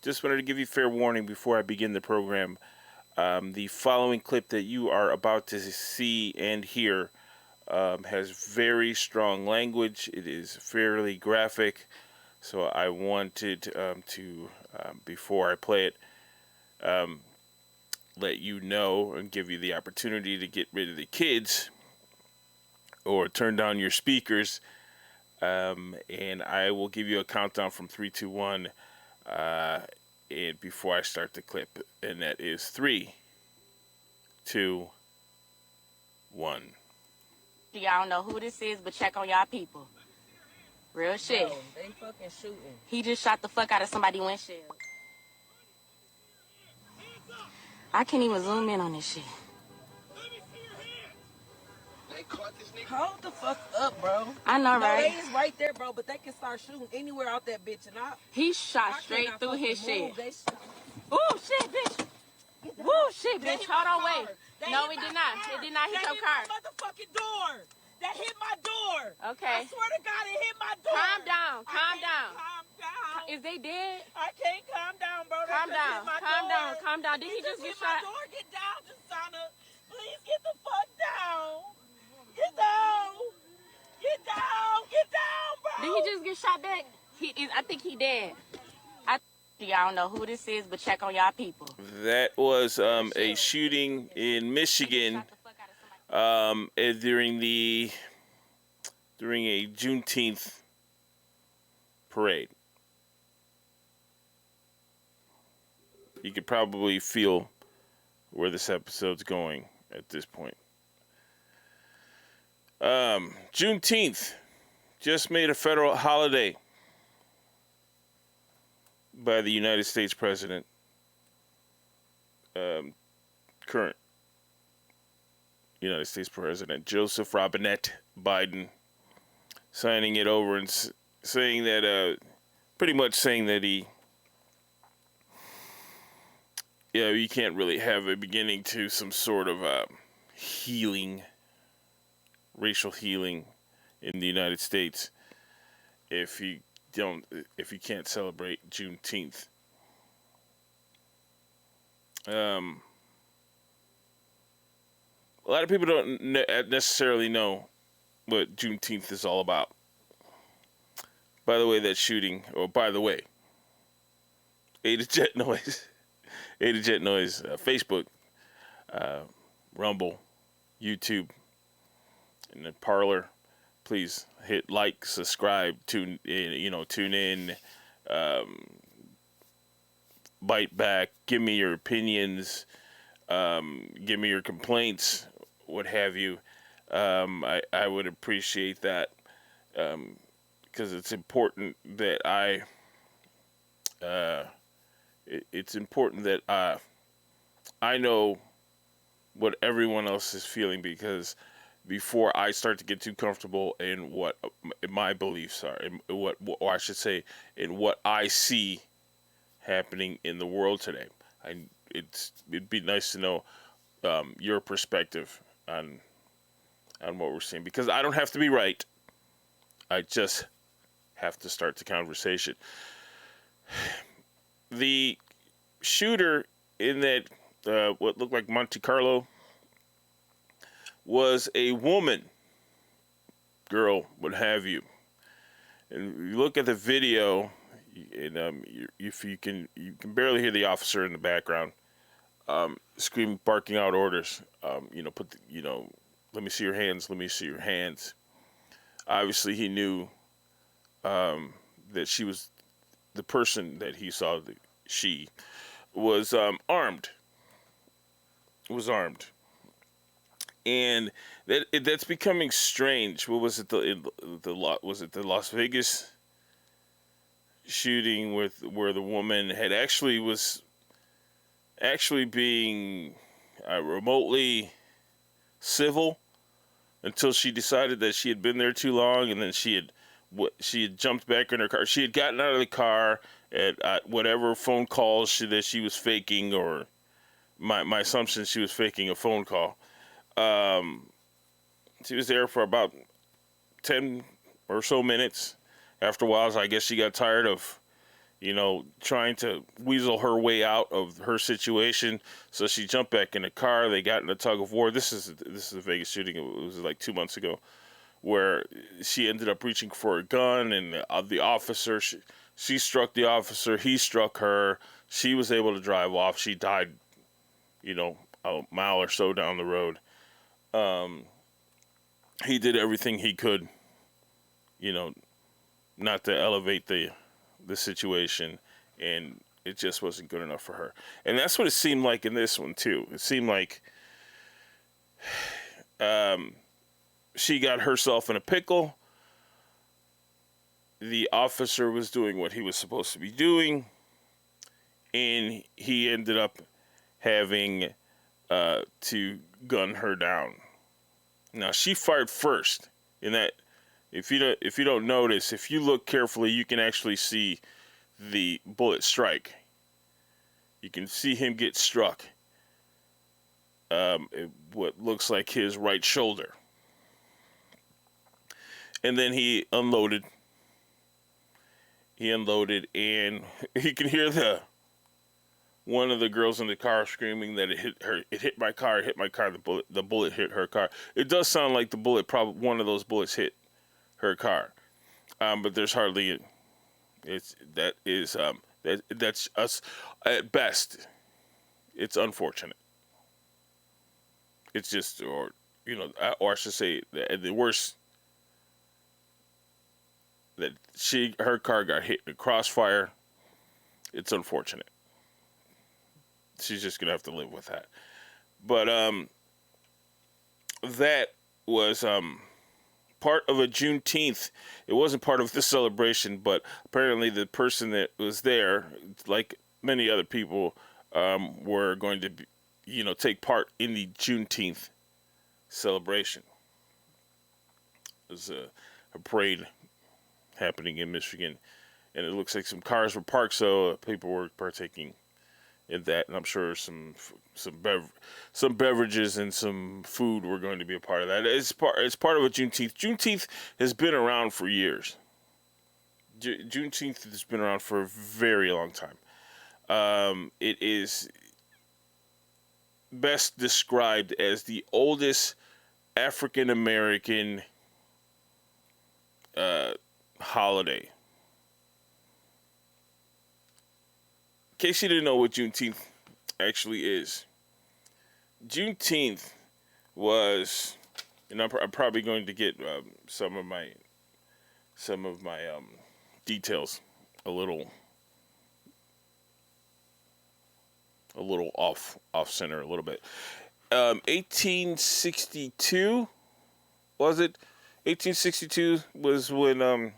Just wanted to give you fair warning before I begin the program. The following clip that you are about to see and hear has very strong language. It is fairly graphic, so I wanted to, before I play it, let you know and give you the opportunity to get rid of the kids or turn down your speakers. And I will give you a countdown from 3, 2, 1. And before I start the clip, and that is 3, 2, 1. Y'all don't know who this is, but check on y'all people. Real shit. Bro, they fucking shooting. He just shot the fuck out of somebody's windshield. I can't even zoom in on this shit. Hold the fuck up, bro. I know, No, right? they is right there, bro, but they can start shooting anywhere out that bitch. And He shot I straight cannot through his fucking shit. move. Ooh, shit, bitch. Woo, shit, bitch. Hold on, wait. No, it did not. It did not hit your car. That hit my motherfucking door. That hit my door. Okay. I swear to God, it hit my door. Calm down. Calm down. Calm down. Is they dead? I can't calm down, bro. Calm down. Calm down. Calm down. Did he just get shot? My door. Get down, Jasana. Please get the fuck down. Get down. Get down. Get down, bro. Did he just get shot back? I think he dead. Y'all don't know who this is, but check on y'all people. That was a shooting in Michigan during a Juneteenth parade. You could probably feel where this episode's going at this point. Juneteenth just made a federal holiday by the United States President, current United States President Joseph Robinette Biden, signing it over and saying that, pretty much saying that you can't really have a beginning to some sort of healing, racial healing in the United States if you can't celebrate Juneteenth. A lot of people don't necessarily know what Juneteenth is all about. By the way, that shooting, A to Jet Noise, Facebook, Rumble, YouTube, and then Parler. Please hit like, subscribe, tune in, bite back, give me your opinions, give me your complaints, what have you. I would appreciate that, because it's important that I know what everyone else is feeling, because before I start to get too comfortable in what my beliefs are, in what I see happening in the world today, it'd be nice to know your perspective on what we're seeing, because I don't have to be right. I just have to start the conversation. The shooter in that what looked like Monte Carlo was a woman, girl, what have you. And you look at the video, and if you can barely hear the officer in the background, screaming, barking out orders. Let me see your hands. Let me see your hands. Obviously, he knew that she was the person that he saw. She was armed. Was armed. And that's becoming strange. What was it? Was it the Las Vegas shooting where the woman had was being remotely civil until she decided that she had been there too long, and then she had jumped back in her car. She had gotten out of the car at whatever phone calls that she was faking, or my assumption she was faking a phone call. She was there for about 10 or so minutes. After a while, I guess she got tired of trying to weasel her way out of her situation. So she jumped back in the car. They got in a tug of war. This is a Vegas shooting. It was like 2 months ago, where she ended up reaching for a gun, and the officer, she struck the officer. He struck her. She was able to drive off. She died, a mile or so down the road. He did everything he could, not to elevate the situation, and it just wasn't good enough for her. And that's what it seemed like in this one too. It seemed like she got herself in a pickle. The officer was doing what he was supposed to be doing, and he ended up having to gun her down. Now, she fired first. In that, if you don't notice, if you look carefully, you can actually see the bullet strike. You can see him get struck. What looks like his right shoulder. And then he unloaded. And he can hear one of the girls in the car screaming that it hit her. It hit my car. It hit my car. The bullet hit her car. It does sound like one of those bullets hit her car. But there's hardly. That's us at best. It's unfortunate. It's just, or I should say, the worst, that her car got hit in a crossfire. It's unfortunate. She's just gonna have to live with that. But that was part of a Juneteenth. It wasn't part of the celebration, but apparently the person that was there, like many other people, were going to take part in the Juneteenth celebration. There's a parade happening in Michigan, and it looks like some cars were parked, so people were partaking in that, and I'm sure some beverages and some food were going to be a part of that. It's part of a Juneteenth. Juneteenth has been around for years. Juneteenth has been around for a very long time. It is best described as the oldest African American holiday. In case you didn't know what Juneteenth actually is, Juneteenth was, and I'm probably going to get some of my details a little off center a little bit. 1862, was it? 1862 was when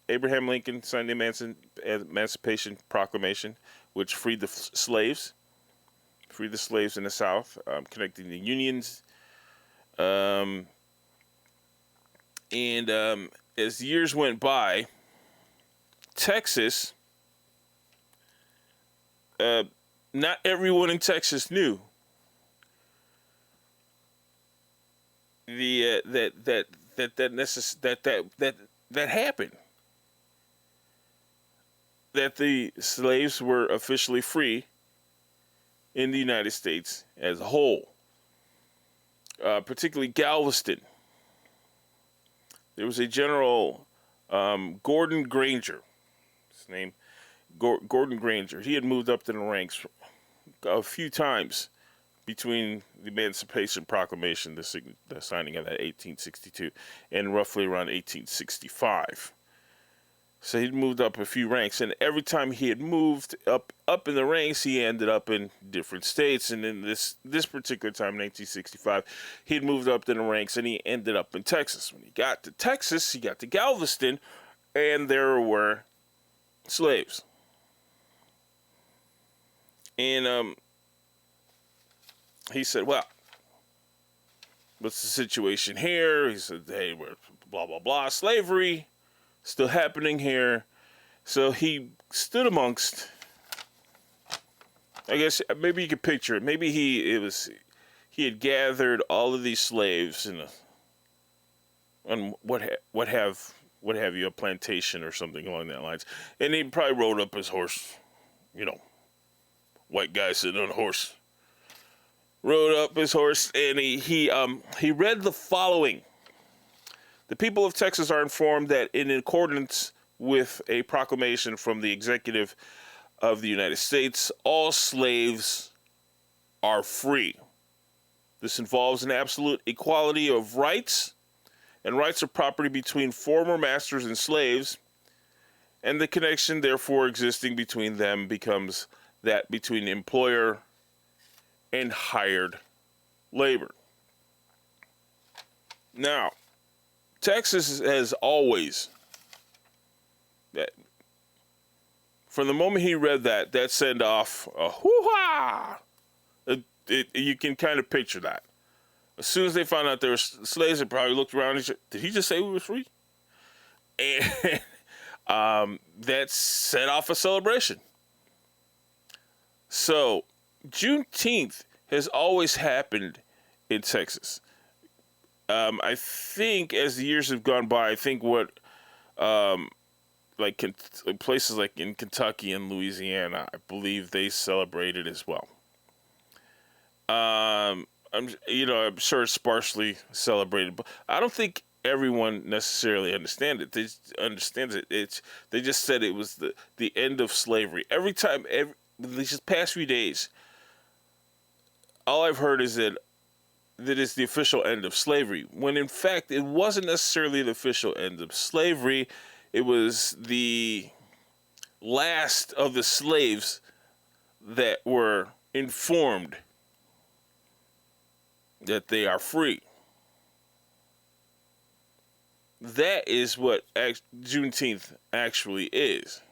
Abraham Lincoln signed the Emancipation Proclamation, which freed the slaves in the South, connecting the Unions. And as years went by, Texas, not everyone in Texas knew that happened. That the slaves were officially free in the United States as a whole, particularly Galveston. There was a General Gordon Granger. His name, Gordon Granger. He had moved up to the ranks a few times between the Emancipation Proclamation, the signing of that 1862, and roughly around 1865. So he'd moved up a few ranks, and every time he had moved up in the ranks, he ended up in different states. And in this particular time, 1965, he had moved up in the ranks, and he ended up in Texas. When he got to Texas, he got to Galveston, and there were slaves. And he said, "Well, what's the situation here?" He said, "Hey, we're blah blah blah, slavery still happening here." So he stood amongst, I guess maybe you could picture it. Maybe he had gathered all of these slaves and what what have you, a plantation or something along that lines. And he probably rode up his horse, you know, white guy sitting on a horse. Rode up his horse, and he read the following. The people of Texas are informed that in accordance with a proclamation from the executive of the United States, all slaves are free. This involves an absolute equality of rights and rights of property between former masters and slaves, and the connection therefore existing between them becomes that between employer and hired labor. Now, Texas has always, from the moment he read that sent off a hoo-ha. You can kind of picture that. As soon as they found out there were slaves, they probably looked around and said, did he just say we were free? And that set off a celebration. So, Juneteenth has always happened in Texas. I think as the years have gone by, I think places like in Kentucky and Louisiana, I believe they celebrate it as well. I'm sure it's sparsely celebrated, but I don't think everyone necessarily understands it. They just said it was the end of slavery. These past few days, all I've heard is that it's the official end of slavery, when in fact it wasn't necessarily the official end of slavery. It was the last of the slaves that were informed that they are free. That is what Juneteenth actually is.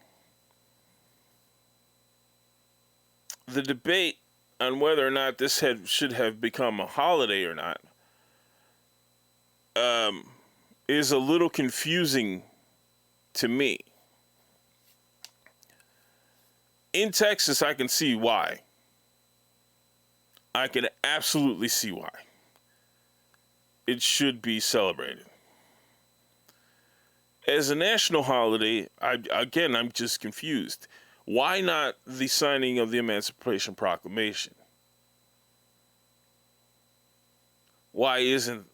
The debate on whether or not this should have become a holiday or not is a little confusing to me. In Texas, I can see why. I can absolutely see why it should be celebrated. As a national holiday, I'm just confused. Why not the signing of the Emancipation Proclamation? Why isn't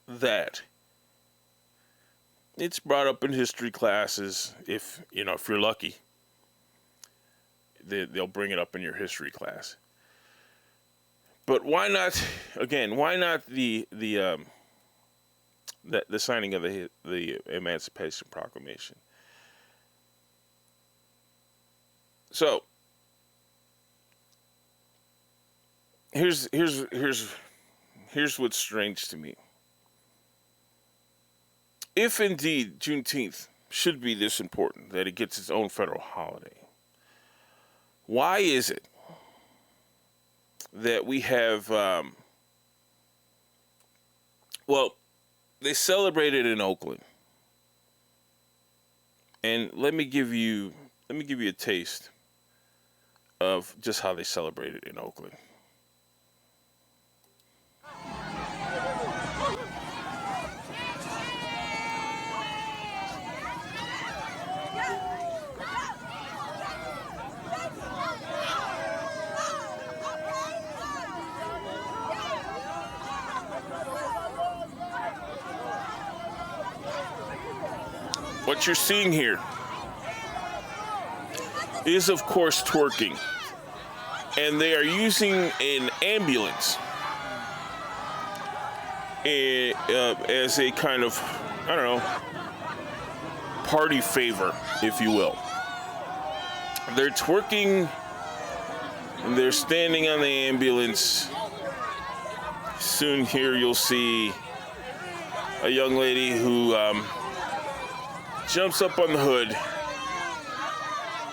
that? It's brought up in history classes. If you're lucky, they'll bring it up in your history class. But why not? Again, why not the signing of the Emancipation Proclamation? So here's what's strange to me. If indeed Juneteenth should be this important that it gets its own federal holiday, why is it that we have they celebrated in Oakland, and let me give you a taste of just how they celebrated in Oakland. What you're seeing here is, of course, twerking. And they are using an ambulance as a kind of, party favor, if you will. They're twerking, and they're standing on the ambulance. Soon here you'll see a young lady who jumps up on the hood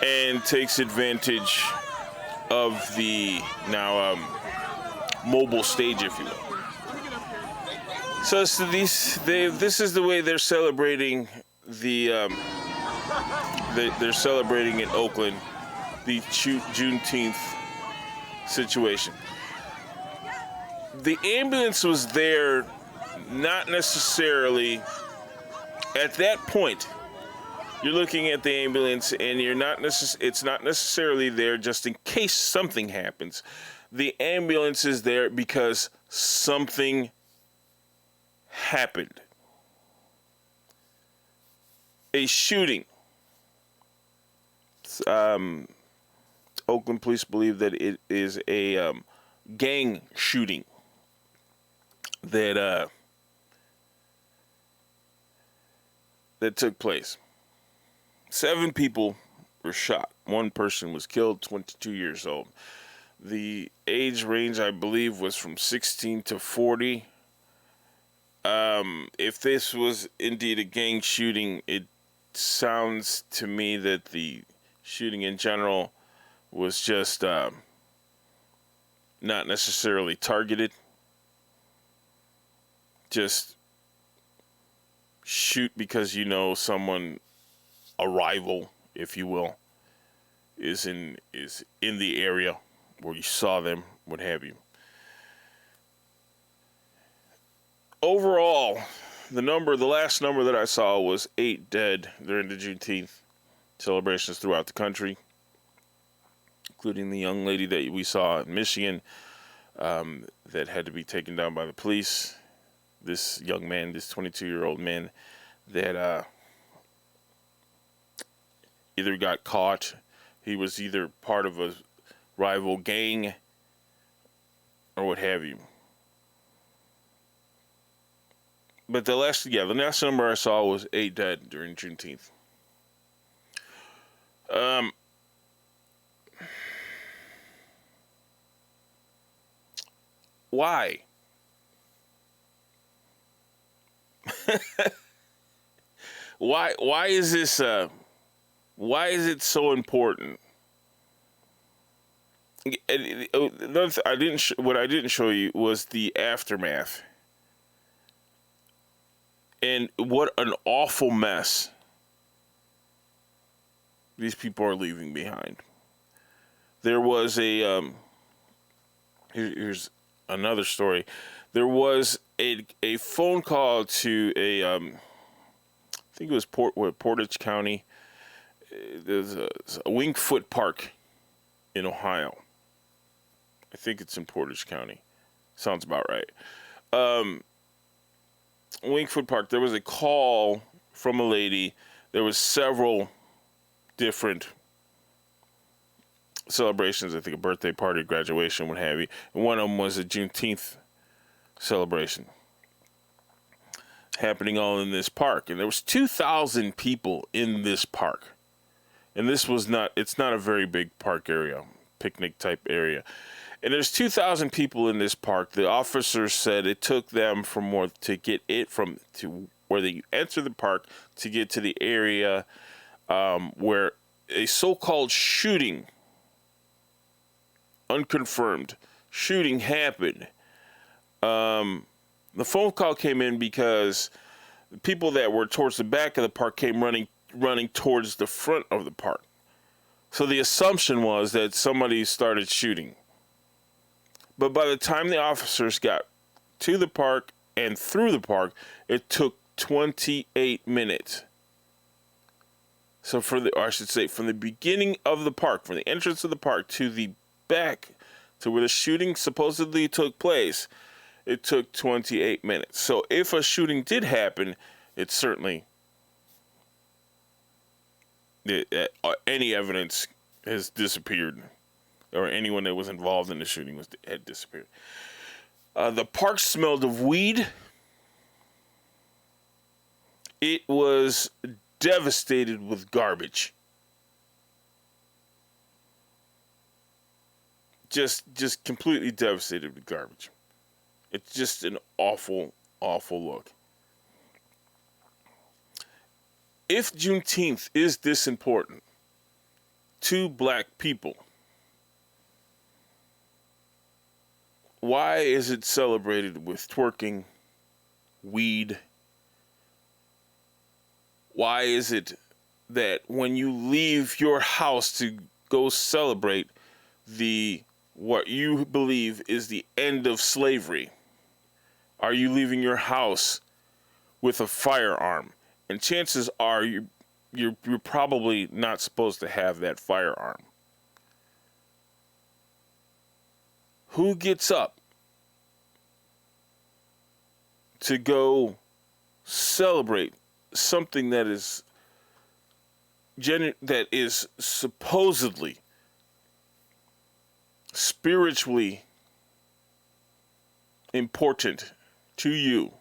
and takes advantage of the now mobile stage, if you will. So this is the way they're celebrating they're celebrating in Oakland the Juneteenth situation. The ambulance was there not necessarily at that point, you're looking at the ambulance, and it's not necessarily there just in case something happens. The ambulance is there because something happened. A shooting. Oakland police believe that it is a gang shooting that took place. 7 people were shot. 1 person was killed, 22 years old. The age range, I believe, was from 16 to 40. If this was indeed a gang shooting, it sounds to me that the shooting in general was just not necessarily targeted. Just shoot because you know someone, a rival, if you will, is in the area where you saw them, what have you. Overall, the last number that I saw was 8 dead during the Juneteenth celebrations throughout the country, including the young lady that we saw in Michigan that had to be taken down by the police. This young man, this 22-year-old man, that either got caught, he was either part of a rival gang, or what have you. But the last number I saw was 8 dead during Juneteenth. Why? Why is this? Why is it so important? What I didn't show you was the aftermath. And what an awful mess these people are leaving behind. There was here's another story. There was a phone call to I think it was Portage County. There's a Wingfoot Park in Ohio. I think it's in Portage County. Sounds about right. Wingfoot Park, there was a call from a lady. There was several different celebrations. I think a birthday party, graduation, what have you. And one of them was a Juneteenth celebration happening all in this park. And there was 2,000 people in this park. And it's not a very big park area, picnic type area. And there's 2,000 people in this park. The officers said it took them to get it from where they enter the park to get to the area where a so-called shooting, unconfirmed shooting, happened. The phone call came in because the people that were towards the back of the park came running towards the front of the park. So the assumption was that somebody started shooting. But by the time the officers got to the park and through the park, it took 28 minutes. So from the beginning of the park, from the entrance of the park to the back to where the shooting supposedly took place, it took 28 minutes. So if a shooting did happen, it certainly, any evidence has disappeared, or anyone that was involved in the shooting had disappeared. The park smelled of weed. It was devastated with garbage. Just completely devastated with garbage. It's just an awful, awful look. If Juneteenth is this important to black people, why is it celebrated with twerking, weed? Why is it that when you leave your house to go celebrate what you believe is the end of slavery, are you leaving your house with a firearm And chances are you're probably not supposed to have that firearm. Who gets up to go celebrate something that is supposedly spiritually important to you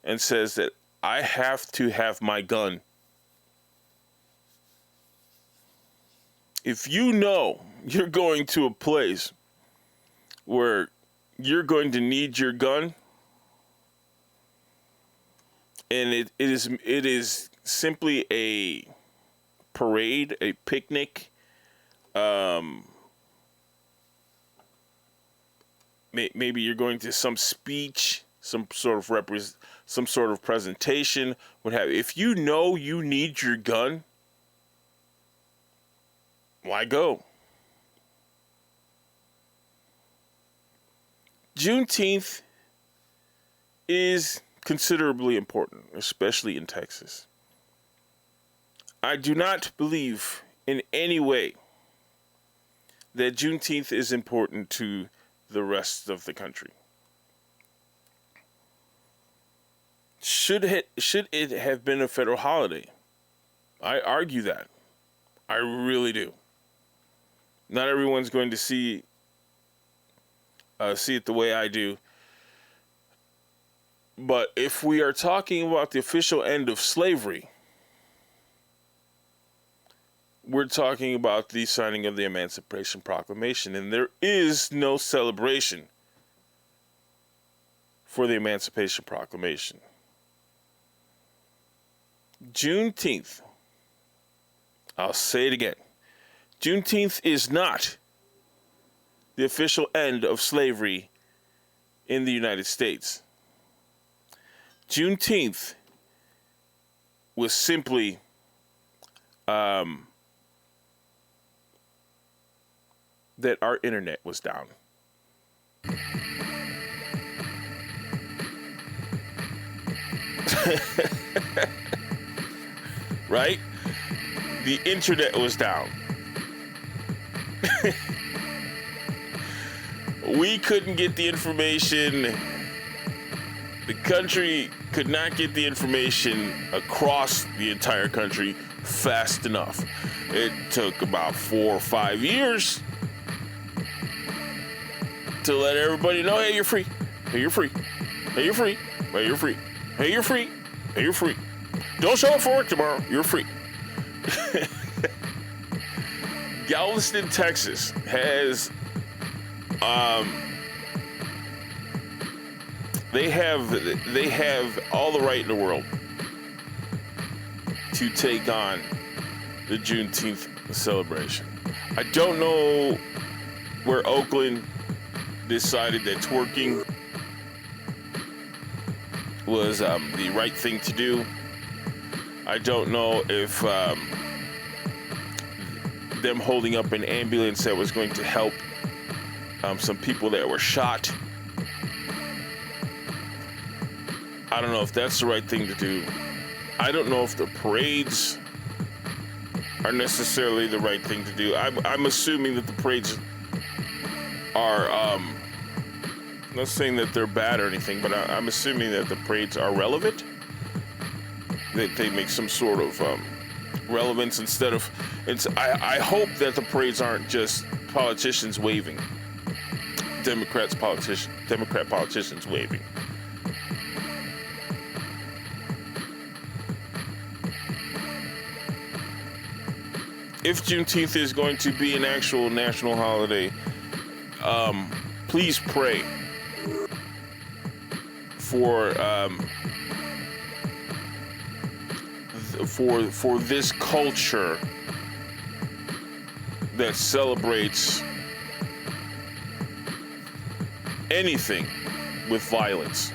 and says that I have to have my gun? If you know you're going to a place where you're going to need your gun, and it is simply a parade, a picnic, maybe you're going to some speech, some sort of presentation, what have you. If you know you need your gun, why go? Juneteenth is considerably important, especially in Texas. I do not believe in any way that Juneteenth is important to the rest of the country. Should it have been a federal holiday? I argue that. I really do. Not everyone's going to see it the way I do. But if we are talking about the official end of slavery, we're talking about the signing of the Emancipation Proclamation, and there is no celebration for the Emancipation Proclamation. Juneteenth, I'll say it again, Juneteenth is not the official end of slavery in the United States. Juneteenth was simply that our internet was down. Right? The internet was down. We couldn't get the information. The country could not get the information across the entire country fast enough. It took about 4 or 5 years to let everybody know, hey, you're free. Hey, you're free. Hey, you're free. Hey, you're free. Hey, you're free. Hey, you're free. Don't show up for work tomorrow. You're free. Galveston, Texas has they have all the right in the world to take on the Juneteenth celebration. I don't know where Oakland decided that twerking was the right thing to do. I don't know if them holding up an ambulance that was going to help some people that were shot, I don't know if that's the right thing to do. I don't know if the parades are necessarily the right thing to do. I'm assuming that the parades are, I'm not saying that they're bad or anything, but I'm assuming that the parades are relevant. That they make some sort of relevance instead of, I hope that the parades aren't just politicians waving. Democrat politicians waving. If Juneteenth is going to be an actual national holiday, please pray for this culture that celebrates anything with violence,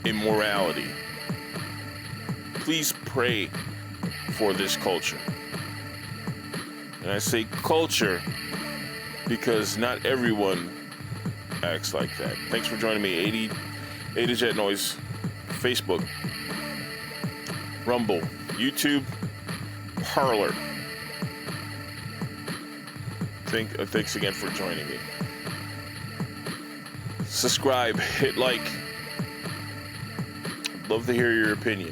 immorality. Please pray for this culture. And I say culture because not everyone acts like that. Thanks for joining me. 80 Jet Noise Facebook, Rumble, YouTube, Parler. Thanks again for joining me. Subscribe, hit like. Love to hear your opinion.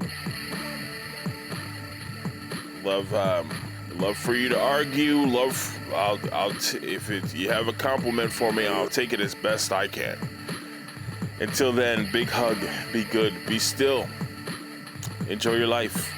Love for you to argue. If you have a compliment for me, I'll take it as best I can. Until then, big hug, be good, be still, enjoy your life.